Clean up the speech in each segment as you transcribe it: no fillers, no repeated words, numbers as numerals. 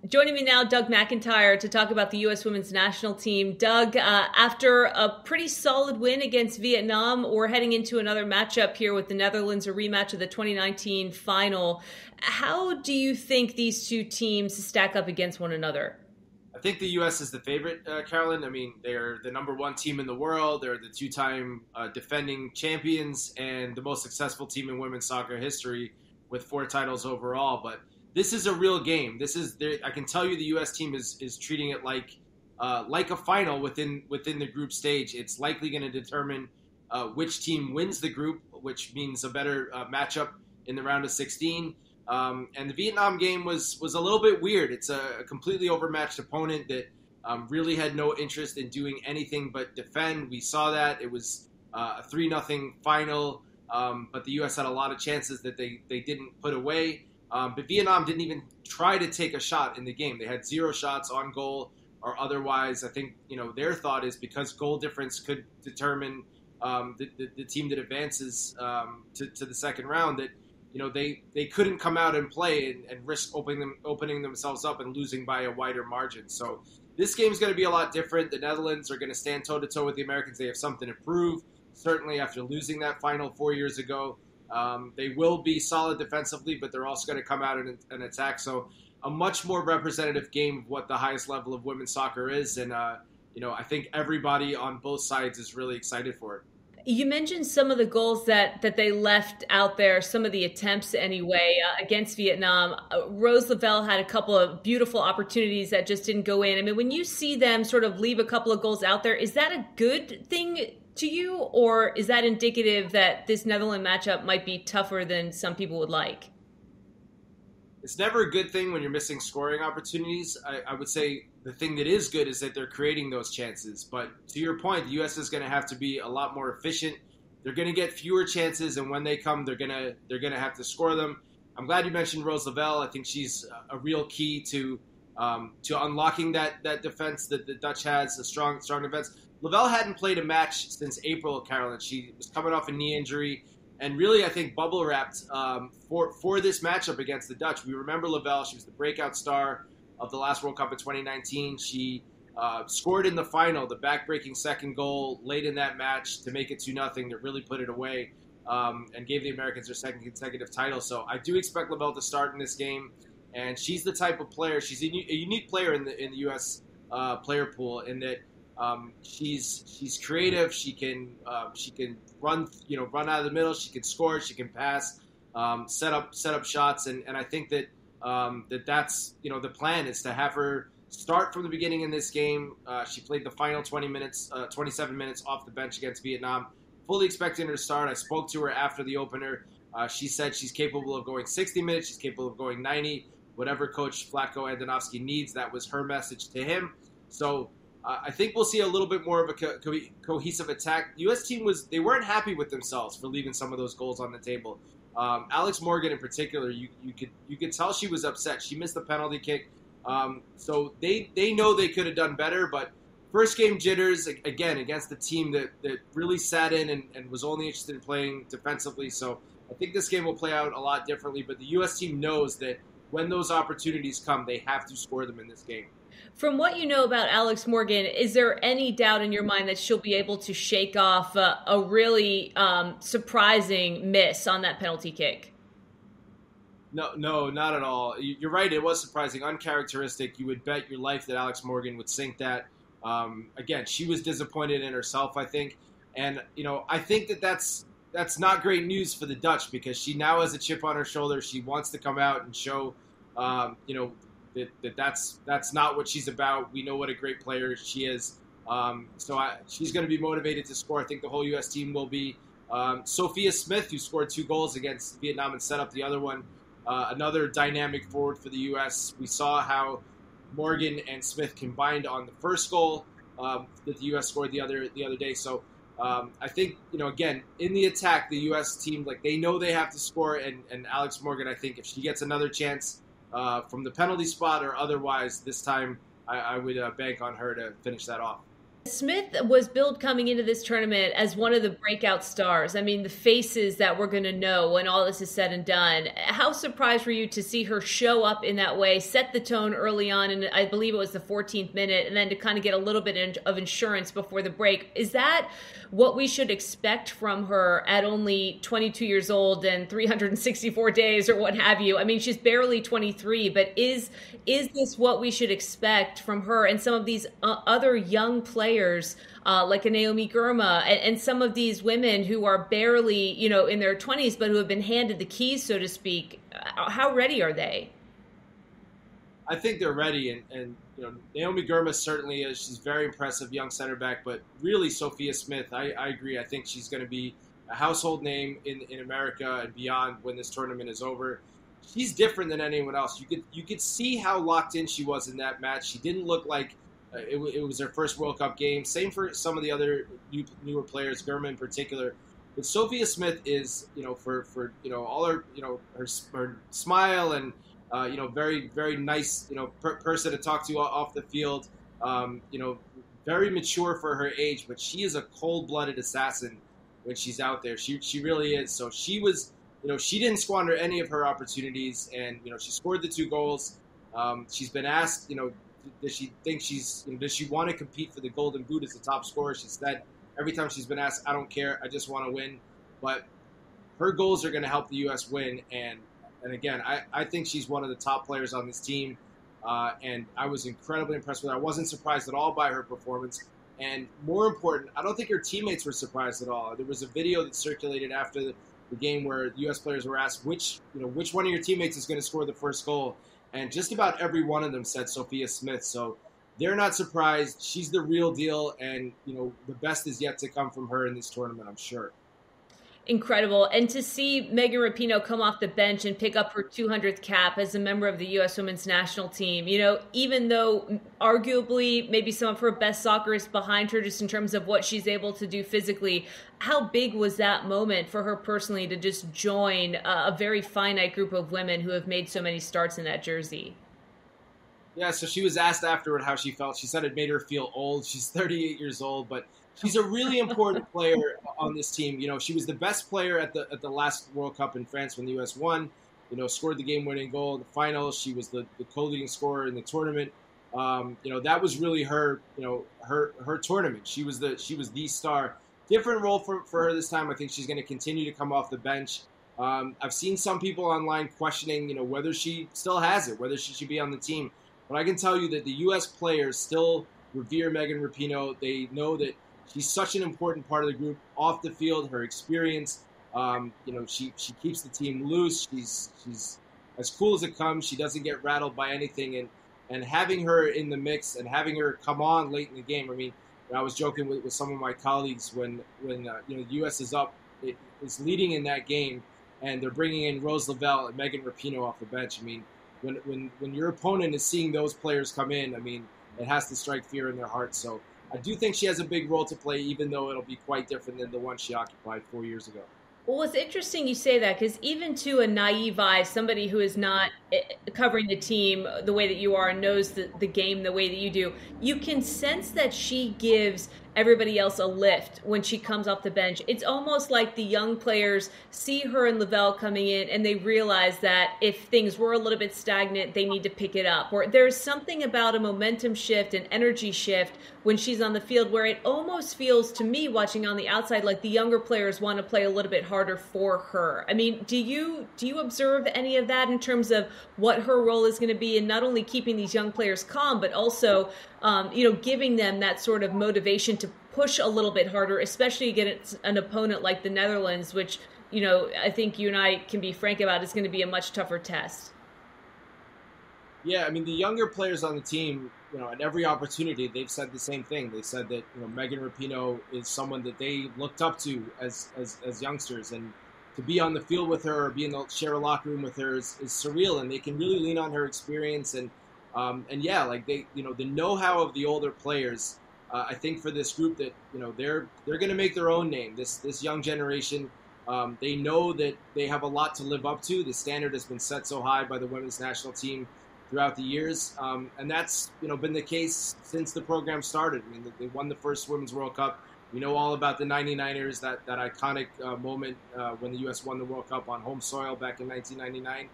Joining me now, Doug McIntyre, to talk about the U.S. women's national team. Doug, after a pretty solid win against Vietnam, we're heading into another matchup here with the Netherlands, a rematch of the 2019 final. How do you think these two teams stack up against one another? I think the U.S. is the favorite, Carolyn. I mean, they're the number one team in the world. They're the two-time defending champions and the most successful team in women's soccer history with 4 titles overall. But this is a real game. I can tell you the U.S. team is treating it like a final within the group stage. It's likely going to determine which team wins the group, which means a better matchup in the round of 16. And the Vietnam game was a little bit weird. It's a completely overmatched opponent that really had no interest in doing anything but defend. We saw that. It was a 3-0 final, but the U.S. had a lot of chances that they didn't put away. But Vietnam didn't even try to take a shot in the game. They had 0 shots on goal or otherwise. I think their thought is because goal difference could determine the team that advances to the second round, that they couldn't come out and play and risk opening themselves up and losing by a wider margin. So this game's going to be a lot different. The Netherlands are going to stand toe-to-toe with the Americans. They have something to prove, certainly after losing that final 4 years ago. They will be solid defensively, but they're also going to come out and attack. So a much more representative game of what the highest level of women's soccer is. And, I think everybody on both sides is really excited for it. You mentioned some of the goals that they left out there, some of the attempts anyway, against Vietnam. Rose Lavelle had a couple of beautiful opportunities that just didn't go in. I mean, when you see them sort of leave a couple of goals out there, is that a good thing to you, or is that indicative that this Netherlands matchup might be tougher than some people would like? It's never a good thing when you're missing scoring opportunities. I would say the thing that is good is that they're creating those chances. But to your point, the U.S. is going to have to be a lot more efficient. They're going to get fewer chances, and when they come, they're going to have to score them. I'm glad you mentioned Rose Lavelle. I think she's a real key to unlocking that defense that the Dutch has, a strong defense. Lavelle hadn't played a match since April, Carolyn. She was coming off a knee injury. And really, I think bubble wrapped for this matchup against the Dutch. We remember Lavelle. She was the breakout star of the last World Cup in 2019. She scored in the final, the back-breaking second goal late in that match to make it 2-0 that really put it away and gave the Americans their second consecutive title. So I do expect Lavelle to start in this game. And she's the type of player. She's a unique player in the U.S. Player pool in that she's creative. She can run out of the middle. She can score. She can pass, set up shots, and I think that that's the plan is to have her start from the beginning in this game. She played the final 27 minutes off the bench against Vietnam. Fully expecting her to start. I spoke to her after the opener. She said she's capable of going 60 minutes. She's capable of going 90. Whatever Coach Vlatko Andonovski needs, that was her message to him. So I think we'll see a little bit more of a cohesive attack. The U.S. team they weren't happy with themselves for leaving some of those goals on the table. Alex Morgan in particular, you could tell she was upset. She missed the penalty kick. So they know they could have done better, but first game jitters, again, against the team that really sat in and was only interested in playing defensively. So I think this game will play out a lot differently, but the U.S. team knows that when those opportunities come, they have to score them in this game. From what you know about Alex Morgan, is there any doubt in your mind that she'll be able to shake off a really surprising miss on that penalty kick? No, not at all. You're right. It was surprising, uncharacteristic. You would bet your life that Alex Morgan would sink that. Again, she was disappointed in herself, I think. And, I think that's not great news for the Dutch because she now has a chip on her shoulder. She wants to come out and show, that's not what she's about. We know what a great player she is. She's going to be motivated to score. I think the whole U.S. team will be. Sophia Smith, who scored 2 goals against Vietnam and set up the other one, another dynamic forward for the U.S. We saw how Morgan and Smith combined on the first goal that the U.S. scored the other day. So I think, again, in the attack, the U.S. team, they know they have to score. And Alex Morgan, I think if she gets another chance from the penalty spot or otherwise this time, I would bank on her to finish that off. Smith was billed coming into this tournament as one of the breakout stars. I mean, the faces that we're going to know when all this is said and done. How surprised were you to see her show up in that way, set the tone early on, and I believe it was the 14th minute, and then to kind of get a little bit of insurance before the break? Is that what we should expect from her at only 22 years old and 364 days or what have you? I mean, she's barely 23, but is this what we should expect from her and some of these other young players like a Naomi Girma and some of these women who are barely, in their 20s, but who have been handed the keys, so to speak? How ready are they? I think they're ready, and Naomi Girma certainly is. She's very impressive young center back, but really Sophia Smith, I agree. I think she's going to be a household name in America and beyond when this tournament is over. She's different than anyone else. You could see how locked in she was in that match. She didn't look like it was her first World Cup game. Same for some of the other newer players, Girma in particular. But Sophia Smith is, for all her, her smile and very, very nice, person to talk to off the field. Very mature for her age, but she is a cold-blooded assassin when she's out there. She really is. So she was, she didn't squander any of her opportunities, and she scored the 2 goals. She's been asked, does she think does she want to compete for the Golden Boot as the top scorer? She said every time she's been asked, I don't care, I just want to win. But her goals are going to help the U.S. win, and again, I think she's one of the top players on this team, and I was incredibly impressed with her. I wasn't surprised at all by her performance, and more important, I don't think her teammates were surprised at all. There was a video that circulated after the game where the U.S. players were asked which one of your teammates is going to score the first goal, and just about every one of them said Sophia Smith. So they're not surprised. She's the real deal, and the best is yet to come from her in this tournament, I'm sure. Incredible. And to see Megan Rapinoe come off the bench and pick up her 200th cap as a member of the U.S. women's national team, even though arguably maybe some of her best soccer is behind her just in terms of what she's able to do physically, how big was that moment for her personally to just join a very finite group of women who have made so many starts in that jersey? Yeah, so she was asked afterward how she felt. She said it made her feel old. She's 38 years old, but she's a really important player on this team. She was the best player at the last World Cup in France when the U.S. won. Scored the game-winning goal in the finals. She was the co-leading scorer in the tournament. That was really her tournament. She was the star. Different role for her this time. I think she's going to continue to come off the bench. I've seen some people online questioning, whether she still has it, whether she should be on the team. But I can tell you that the U.S. players still revere Megan Rapinoe. They know that she's such an important part of the group off the field. Her experience, she keeps the team loose. She's as cool as it comes. She doesn't get rattled by anything. And having her in the mix and having her come on late in the game. I mean, I was joking with some of my colleagues when the U.S. is up, is leading in that game, and they're bringing in Rose Lavelle and Megan Rapinoe off the bench. I mean, when your opponent is seeing those players come in, I mean, it has to strike fear in their hearts. So I do think she has a big role to play, even though it'll be quite different than the one she occupied 4 years ago. Well, it's interesting you say that, because even to a naive eye, somebody who is not covering the team the way that you are and knows the game the way that you do, you can sense that she gives everybody else a lift when she comes off the bench. It's almost like the young players see her and Lavelle coming in and they realize that if things were a little bit stagnant, they need to pick it up. Or there's something about a momentum shift, an energy shift when she's on the field where it almost feels to me, watching on the outside, like the younger players want to play a little bit harder for her. I mean, do you observe any of that in terms of what her role is going to be in not only keeping these young players calm, but also giving them that sort of motivation to push a little bit harder, especially against an opponent like the Netherlands, which, I think you and I can be frank about, is going to be a much tougher test. Yeah, I mean, the younger players on the team, at every opportunity, they've said the same thing. They said that, Megan Rapinoe is someone that they looked up to as youngsters, and to be on the field with her or share a locker room with her is surreal, and they can really lean on her experience and yeah, like the know-how of the older players. I think for this group that they're going to make their own name. This young generation, they know that they have a lot to live up to. The standard has been set so high by the women's national team, throughout the years, and that's been the case since the program started. I mean, they won the first Women's World Cup. We know all about the 99ers, that iconic moment when the U.S. won the World Cup on home soil back in 1999.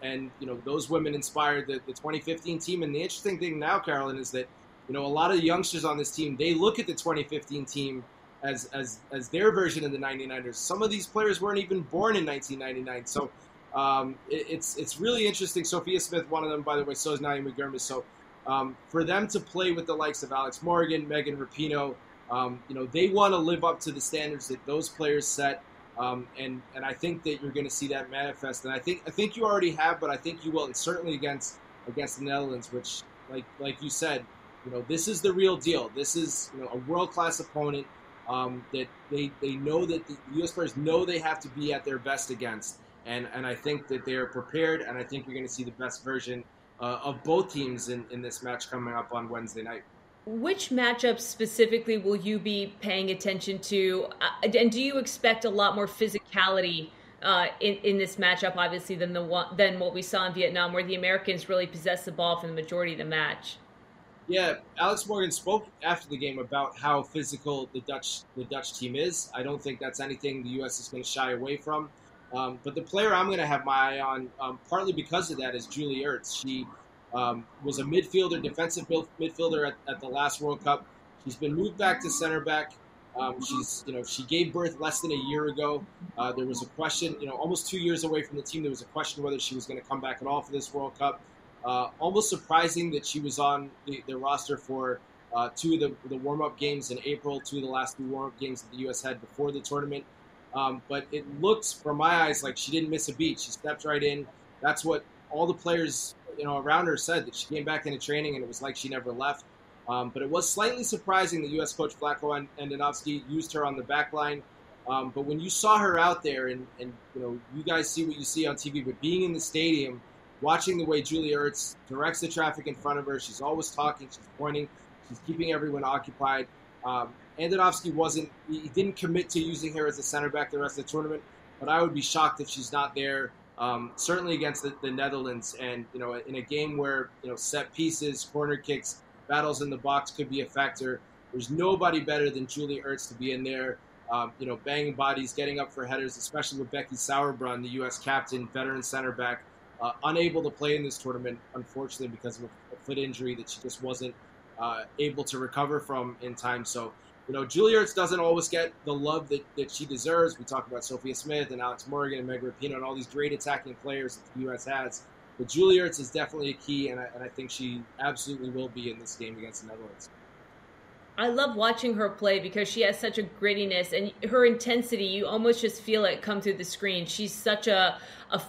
And those women inspired the 2015 team. And the interesting thing now, Carolyn, is that a lot of youngsters on this team, they look at the 2015 team as their version of the 99ers. Some of these players weren't even born in 1999, so it's really interesting. Sophia Smith, one of them, by the way, so is Naomi McGurmis. So for them to play with the likes of Alex Morgan, Megan Rapinoe, they want to live up to the standards that those players set. And I think that you're going to see that manifest. And I think you already have, but I think you will, and certainly against the Netherlands, which, like you said, this is the real deal. This is a world-class opponent that they know that the U.S. players know they have to be at their best against. And I think that they are prepared, and I think you're going to see the best version of both teams in this match coming up on Wednesday night. Which matchups specifically will you be paying attention to? And do you expect a lot more physicality in this matchup, obviously, than what we saw in Vietnam, where the Americans really possessed the ball for the majority of the match? Yeah, Alex Morgan spoke after the game about how physical the Dutch team is. I don't think that's anything the U.S. is going to shy away from. But the player I'm going to have my eye on, partly because of that, is Julie Ertz. She was a midfielder, defensive midfielder at the last World Cup. She's been moved back to center back. She gave birth less than a year ago. There was a question, almost 2 years away from the team. There was a question whether she was going to come back at all for this World Cup. Almost surprising that she was on the roster for two of the warm-up games in April, two of the last two warm-up games that the U.S. had before the tournament. But it looks, from my eyes, like she didn't miss a beat. She stepped right in. That's what all the players around her said, that she came back into training and it was like she never left. But it was slightly surprising that U.S. coach Vlatko Andonovski used her on the back line. But when you saw her out there, and you guys see what you see on TV, but being in the stadium, watching the way Julia Ertz directs the traffic in front of her, she's always talking, she's pointing, she's keeping everyone occupied. Andonovski he didn't commit to using her as a center back the rest of the tournament, but I would be shocked if she's not there. Certainly against the Netherlands, and in a game where set pieces, corner kicks, battles in the box could be a factor. There's nobody better than Julie Ertz to be in there, banging bodies, getting up for headers, especially with Becky Sauerbrunn, the U.S. captain, veteran center back, unable to play in this tournament, unfortunately, because of a foot injury that she just wasn't able to recover from in time. So, Julie Ertz doesn't always get the love that she deserves. We talk about Sophia Smith and Alex Morgan and Meg Rapinoe and all these great attacking players that the U.S. has. But Julie Ertz is definitely a key, and I think she absolutely will be in this game against the Netherlands. I love watching her play because she has such a grittiness and her intensity. You almost just feel it come through the screen. She's such a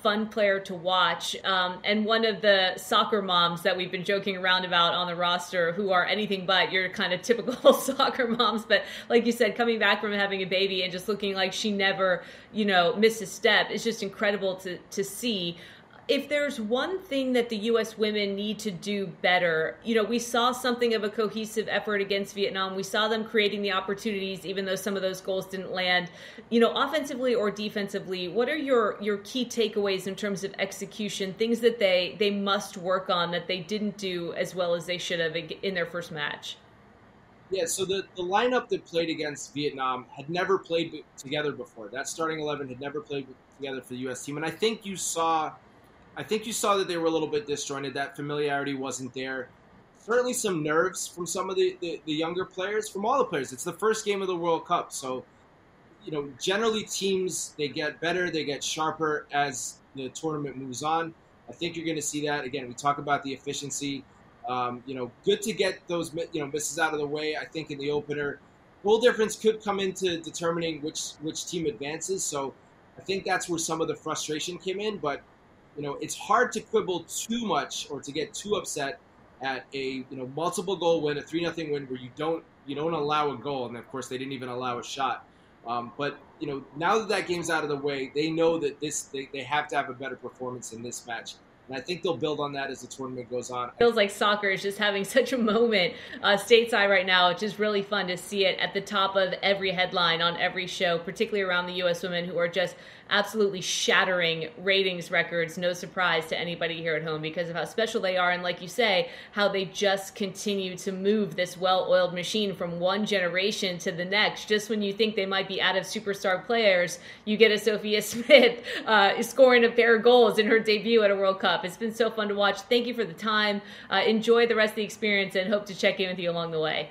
fun player to watch. And one of the soccer moms that we've been joking around about on the roster, who are anything but your kind of typical soccer moms. But like you said, coming back from having a baby and just looking like she never, missed a step is just incredible to see. If there's one thing that the U.S. women need to do better, we saw something of a cohesive effort against Vietnam. We saw them creating the opportunities, even though some of those goals didn't land. Offensively or defensively, what are your key takeaways in terms of execution, things that they must work on that they didn't do as well as they should have in their first match? Yeah, so the lineup that played against Vietnam had never played together before. That starting 11 had never played together for the U.S. team. And I think you saw that they were a little bit disjointed. That familiarity wasn't there. Certainly some nerves from some of the younger players, from all the players. It's the first game of the World Cup. So, generally teams, they get better, they get sharper as the tournament moves on. I think you're going to see that. Again, we talk about the efficiency. Good to get those, misses out of the way. I think in the opener, goal difference could come into determining which team advances. So I think that's where some of the frustration came in. But it's hard to quibble too much or to get too upset at a multiple goal win, a 3-0 win where you don't allow a goal, and of course they didn't even allow a shot. But now that game's out of the way, they know that they have to have a better performance in this match. And I think they'll build on that as the tournament goes on. Feels like soccer is just having such a moment stateside right now. It's just really fun to see it at the top of every headline on every show, particularly around the U.S. women, who are just absolutely shattering ratings records. No surprise to anybody here at home because of how special they are. And like you say, how they just continue to move this well-oiled machine from one generation to the next. Just when you think they might be out of superstar players, you get a Sophia Smith scoring a pair of goals in her debut at a World Cup. It's been so fun to watch. Thank you for the time. Enjoy the rest of the experience and hope to check in with you along the way.